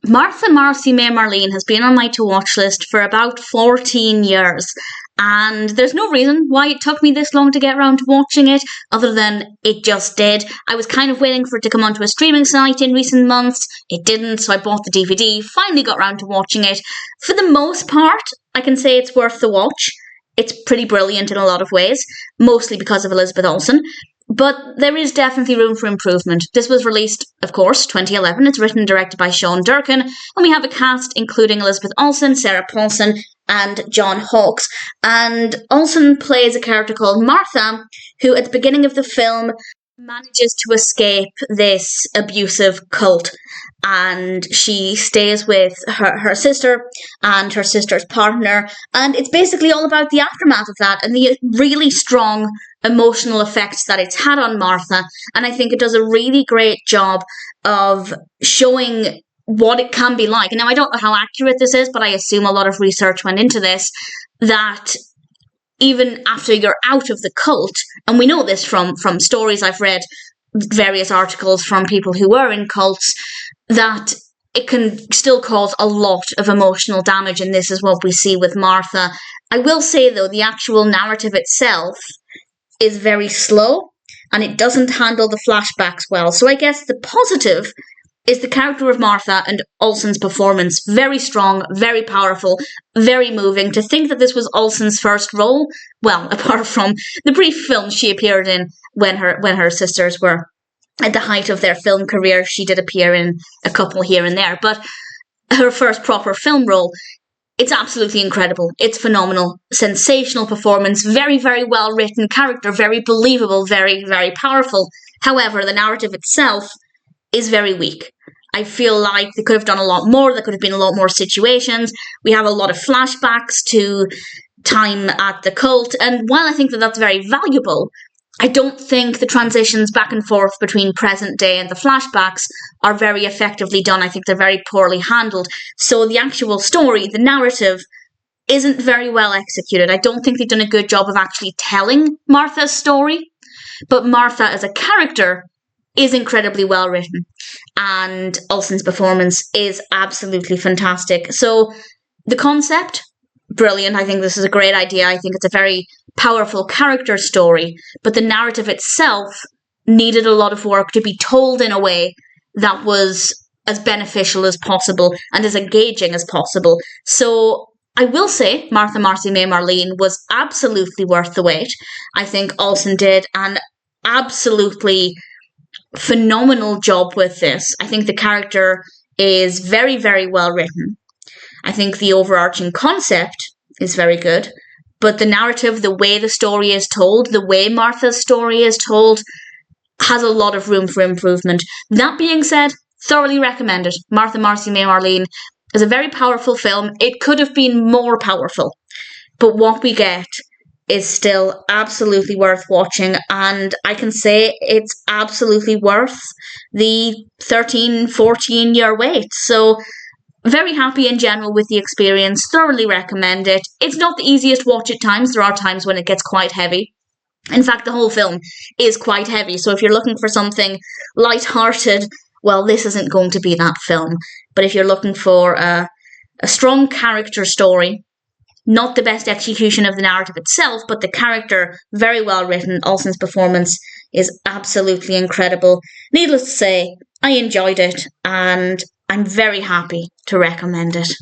Martha, Marcy, May, Marlene has been on my to-watch list for about 14 years. And there's no reason why it took me this long to get around to watching it, other than it just did. I was kind of waiting for it to come onto a streaming site in recent months. It didn't, so I bought the DVD, finally got around to watching it. For the most part, I can say it's worth the watch. It's pretty brilliant in a lot of ways, mostly because of Elizabeth Olsen. But there is definitely room for improvement. This was released, of course, 2011. It's written and directed by Durkin. And we have a cast including Elizabeth Olsen, Sarah Paulson, and John Hawkes. And Olsen plays a character called Martha, who at the beginning of the film manages to escape this abusive cult. And she stays with her sister and her sister's partner. And it's basically all about the aftermath of that and the really strong emotional effects that it's had on Martha. And I think it does a really great job of showing what it can be like. Now, I don't know how accurate this is, but I assume a lot of research went into this, that even after you're out of the cult, and we know this from stories I've read, various articles from people who were in cults, that it can still cause a lot of emotional damage, and this is what we see with Martha. I will say, though, the actual narrative itself is very slow, and it doesn't handle the flashbacks well. So I guess the positive is the character of Martha and Olsen's performance. Very strong, very powerful, very moving. To think that this was Olsen's first role, well, apart from the brief film she appeared in when her sisters were at the height of their film career, she did appear in a couple here and there, but her first proper film role, it's absolutely incredible. It's phenomenal. Sensational performance, very, very well written character, very believable, very, very powerful. However, the narrative itself is very weak. I feel like they could have done a lot more. There could have been a lot more situations. We have a lot of flashbacks to time at the cult, and while I think that that's very valuable, I don't think the transitions back and forth between present day and the flashbacks are very effectively done. I think they're very poorly handled. So the actual story, the narrative, isn't very well executed. I don't think they've done a good job of actually telling Martha's story. But Martha as a character is incredibly well written. And Olsen's performance is absolutely fantastic. So the concept, brilliant. I think this is a great idea. I think it's a very powerful character story, but the narrative itself needed a lot of work to be told in a way that was as beneficial as possible and as engaging as possible. So I will say Martha, Marcy, May, Marlene was absolutely worth the wait. I think Olsen did an absolutely phenomenal job with this. I think the character is very, very well written. I think the overarching concept is very good, but the narrative, the way the story is told, the way Martha's story is told, has a lot of room for improvement. That being said, thoroughly recommend it. Martha, Marcy, May, Marlene is a very powerful film. It could have been more powerful, but what we get is still absolutely worth watching, and I can say it's absolutely worth the 13, 14-year wait. So very happy in general with the experience, thoroughly recommend it. It's not the easiest watch at times. There are times when it gets quite heavy. In fact, the whole film is quite heavy, so if you're looking for something light-hearted, well, this isn't going to be that film. But if you're looking for a strong character story, not the best execution of the narrative itself, but the character, very well written, Olsen's performance is absolutely incredible. Needless to say, I enjoyed it, and I'm very happy to recommend it.